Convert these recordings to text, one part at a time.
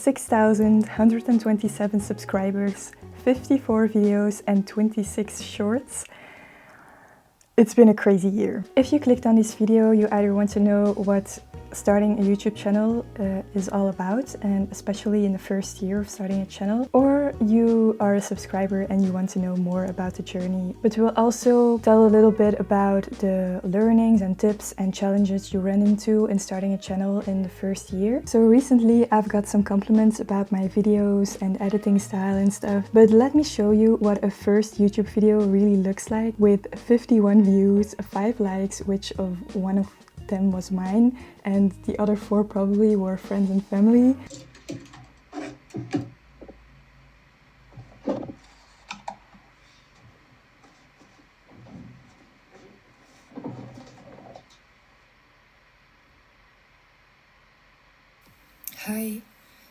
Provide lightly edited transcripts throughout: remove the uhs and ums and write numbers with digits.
6,127 subscribers, 54 videos and 26 shorts. It's been a crazy year. If you clicked on this video, you either want to know what starting a YouTube channel is all about, and especially in the first year of starting a channel, or you are a subscriber and you want to know more about the journey. But we'll also tell a little bit about the learnings and tips and challenges you run into in starting a channel in the first year. So recently I've got some compliments about my videos and editing style and stuff, but let me show you what a first YouTube video really looks like with 51 views, 5 likes, which of one of them was mine, and the other 4 probably were friends and family. Hi!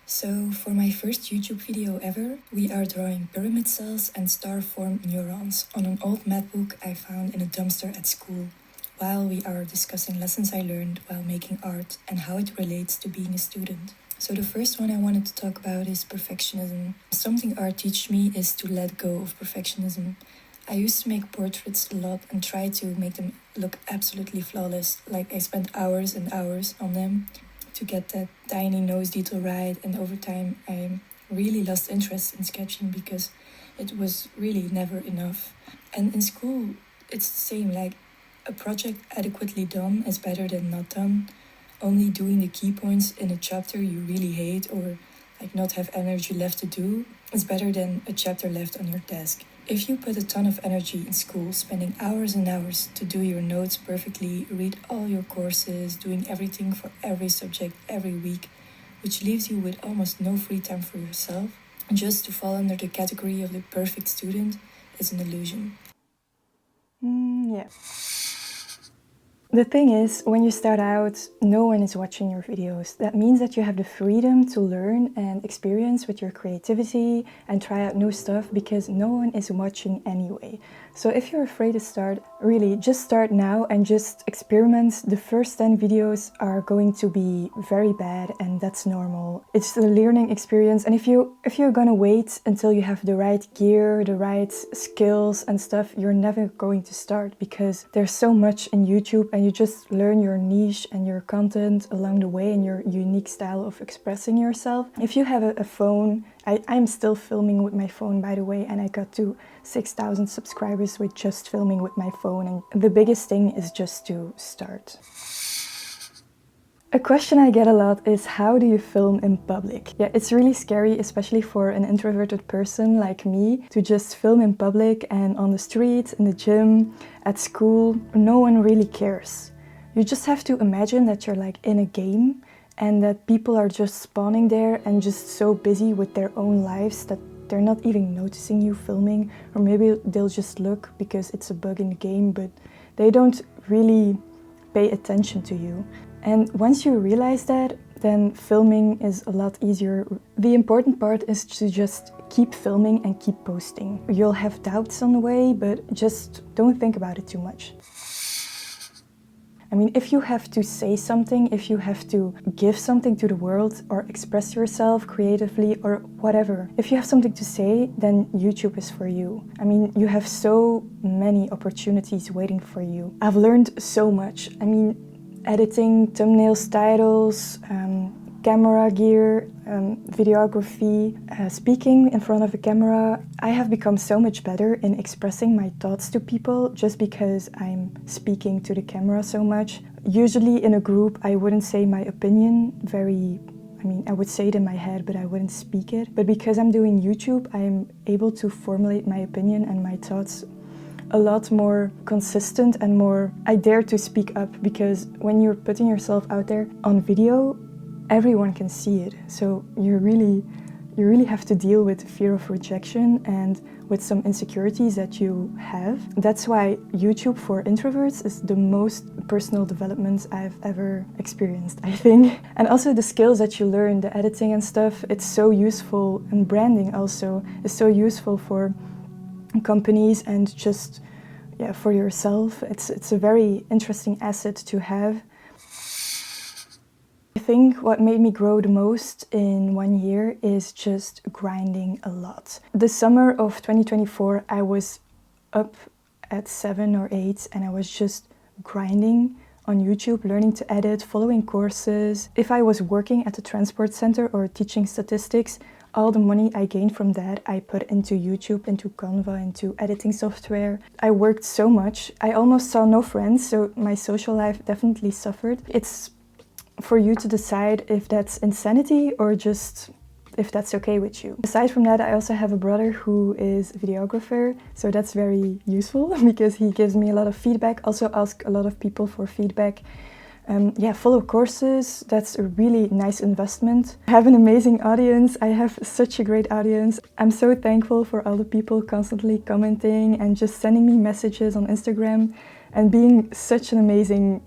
So for my first YouTube video ever, we are drawing pyramid cells and star-formed neurons on an old math book I found in a dumpster at school, while we are discussing lessons I learned while making art and how it relates to being a student. So the first one I wanted to talk about is perfectionism. Something art teaches me is to let go of perfectionism. I used to make portraits a lot and try to make them look absolutely flawless, like I spent hours and hours on them to get that tiny nose detail right, and over time I really lost interest in sketching because it was really never enough. And in school it's the same, like a project adequately done is better than not done. Only doing the key points in a chapter you really hate or like not have energy left to do is better than a chapter left on your desk. If you put a ton of energy in school, spending hours and hours to do your notes perfectly, read all your courses, doing everything for every subject every week, which leaves you with almost no free time for yourself, just to fall under the category of the perfect student is an illusion. Yeah. The thing is, when you start out, no one is watching your videos. That means that you have the freedom to learn and experience with your creativity and try out new stuff because no one is watching anyway. So if you're afraid to start, really just start now and just experiment. The first 10 videos are going to be very bad, and that's normal. It's a learning experience, and if you're gonna wait until you have the right gear, the right skills and stuff, you're never going to start because there's so much in YouTube, and you just learn your niche and your content along the way and your unique style of expressing yourself. If you have a phone, I'm still filming with my phone, by the way, and I got to 6,000 subscribers with just filming with my phone, and the biggest thing is just to start. A question I get a lot is, how do you film in public? Yeah, it's really scary, especially for an introverted person like me, to just film in public and on the street, in the gym, at school. No one really cares. You just have to imagine that you're like in a game and that people are just spawning there and just so busy with their own lives that they're not even noticing you filming, or maybe they'll just look because it's a bug in the game, but they don't really pay attention to you. And once you realize that, then filming is a lot easier. The important part is to just keep filming and keep posting. You'll have doubts on the way, but just don't think about it too much. I mean, if you have to say something, if you have to give something to the world or express yourself creatively or whatever, if you have something to say, then YouTube is for you. I mean, you have so many opportunities waiting for you. I've learned so much. I mean, editing, thumbnails, titles, camera gear, videography, speaking in front of a camera. I have become so much better in expressing my thoughts to people just because I'm speaking to the camera so much. Usually in a group I wouldn't say my opinion I would say it in my head, but I wouldn't speak it. But because I'm doing YouTube, I'm able to formulate my opinion and my thoughts a lot more consistent and more, I dare to speak up, because when you're putting yourself out there on video, everyone can see it. So you really have to deal with fear of rejection and with some insecurities that you have. That's why YouTube for introverts is the most personal development I've ever experienced, I think. And also the skills that you learn, the editing and stuff, it's so useful, and branding also is so useful for companies and just for yourself. It's a very interesting asset to have. I think what made me grow the most in 1 year is just grinding a lot. The summer of 2024, I was up at 7 or 8 and I was just grinding on YouTube, learning to edit, following courses. If I was working at a transport center or teaching statistics, all the money I gained from that I put into YouTube, into Canva, into editing software. I worked so much. I almost saw no friends, so my social life definitely suffered. It's for you to decide if that's insanity or just if that's okay with you. Aside from that, I also have a brother who is a videographer, so that's very useful because he gives me a lot of feedback. Also ask a lot of people for feedback. Follow courses, that's a really nice investment. I have an amazing audience, I have such a great audience. I'm so thankful for all the people constantly commenting and just sending me messages on Instagram and being such an amazing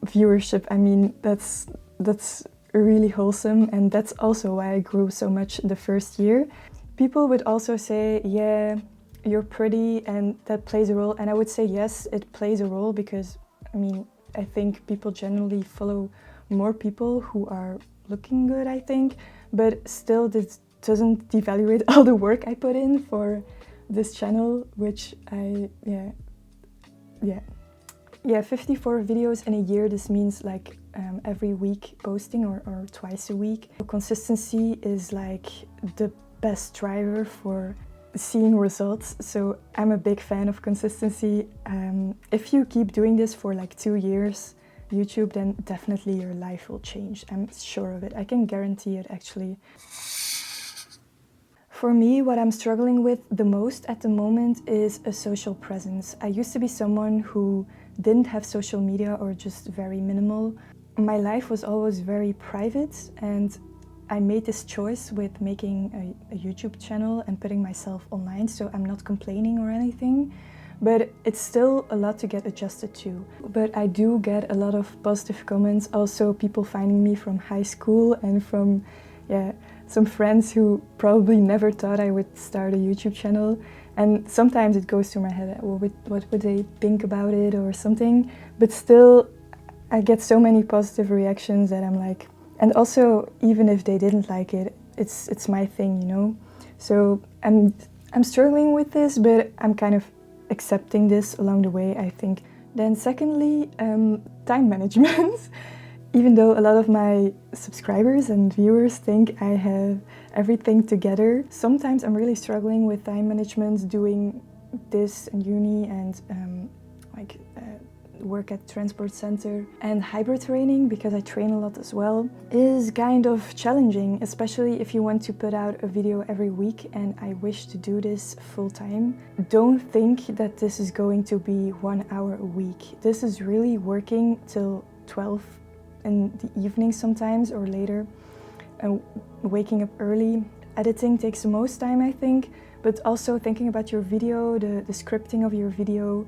viewership. I mean, that's really wholesome, and that's also why I grew so much the first year. People would also say, yeah, you're pretty and that plays a role, and I would say yes, it plays a role because, I mean, I think people generally follow more people who are looking good, I think, but still this doesn't devaluate all the work I put in for this channel, which 54 videos in a year. This means like every week posting or twice a week. Consistency is like the best driver for seeing results, so I'm a big fan of consistency. If you keep doing this for like 2 years, YouTube, then definitely your life will change. I'm sure of it. I can guarantee it actually. For me, what I'm struggling with the most at the moment is a social presence. I used to be someone who didn't have social media or just very minimal. My life was always very private, and I made this choice with making a YouTube channel and putting myself online, so I'm not complaining or anything, but it's still a lot to get adjusted to. But I do get a lot of positive comments, also people finding me from high school and from some friends who probably never thought I would start a YouTube channel. And sometimes it goes through my head, well, what would they think about it or something, but still I get so many positive reactions that I'm like, and also, even if they didn't like it, it's my thing, you know? So I'm struggling with this, but I'm kind of accepting this along the way, I think. Then secondly, time management. Even though a lot of my subscribers and viewers think I have everything together, sometimes I'm really struggling with time management, doing this in uni and work at transport center, and hybrid training, because I train a lot as well, is kind of challenging, especially if you want to put out a video every week, and I wish to do this full time. Don't think that this is going to be 1 hour a week. This is really working till 12 in the evening sometimes or later, waking up early. Editing takes the most time, I think, but also thinking about your video, the scripting of your video,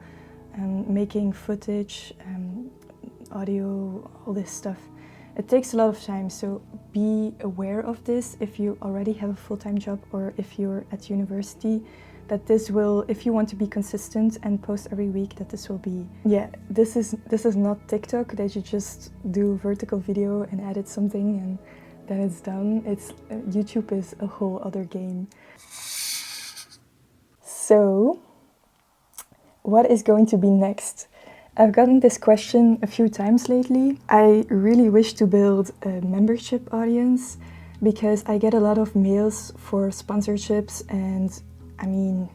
making footage, audio, all this stuff. It takes a lot of time, so be aware of this if you already have a full-time job or if you're at university, that this will, if you want to be consistent and post every week, that this will be, this is not TikTok, that you just do vertical video and edit something and then it's done. YouTube is a whole other game. So, what is going to be next? I've gotten this question a few times lately. I really wish to build a membership audience because I get a lot of mails for sponsorships, and I mean,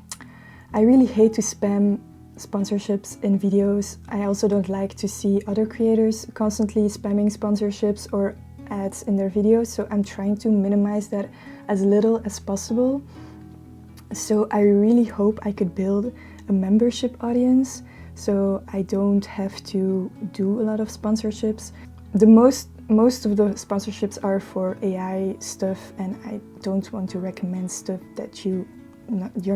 I really hate to spam sponsorships in videos. I also don't like to see other creators constantly spamming sponsorships or ads in their videos, so I'm trying to minimize that as little as possible. So I really hope I could build a membership audience, so I don't have to do a lot of sponsorships. Most of the sponsorships are for AI stuff, and I don't want to recommend stuff that you're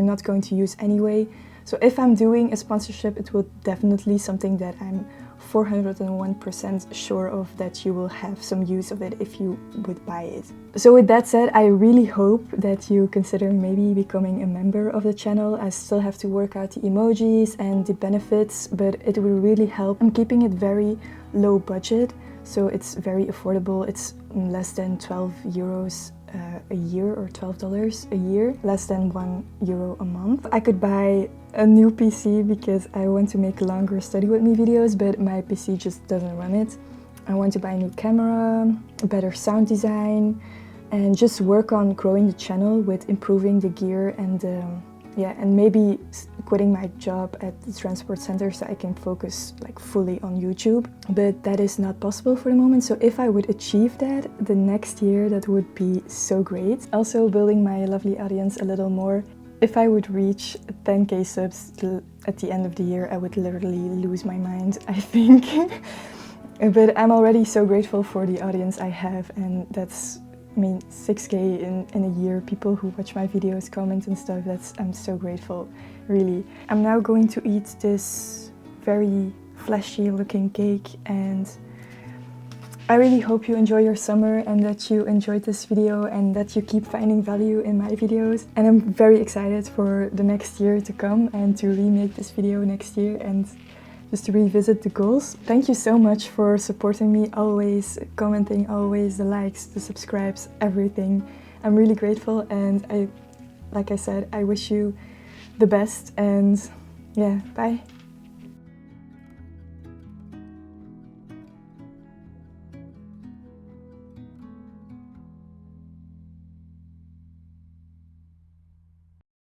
not going to use anyway. So if I'm doing a sponsorship, it will definitely something that I'm 401% sure of that you will have some use of it if you would buy it. So with that said, I really hope that you consider maybe becoming a member of the channel. I still have to work out the emojis and the benefits, but it will really help. I'm keeping it very low budget, so it's very affordable. It's less than 12 euros a year, or $12 a year, less than €1 a month. I could buy a new PC because I want to make longer study with me videos, but my PC just doesn't run it. I want to buy a new camera, a better sound design, and just work on growing the channel with improving the gear and and maybe quitting my job at the transport center so I can focus like fully on YouTube. But that is not possible for the moment. So if I would achieve that the next year, that would be so great. Also building my lovely audience a little more. If I would reach 10k subs at the end of the year, I would literally lose my mind, I think. But I'm already so grateful for the audience I have, and that's, I mean, 6k in a year, people who watch my videos, comment and stuff, I'm so grateful, really. I'm now going to eat this very flashy looking cake, and I really hope you enjoy your summer and that you enjoyed this video and that you keep finding value in my videos. And I'm very excited for the next year to come and to remake this video next year and just to revisit the goals. Thank you so much for supporting me always, commenting always, the likes, the subscribes, everything. I'm really grateful, and like I said, I wish you the best, and yeah, bye.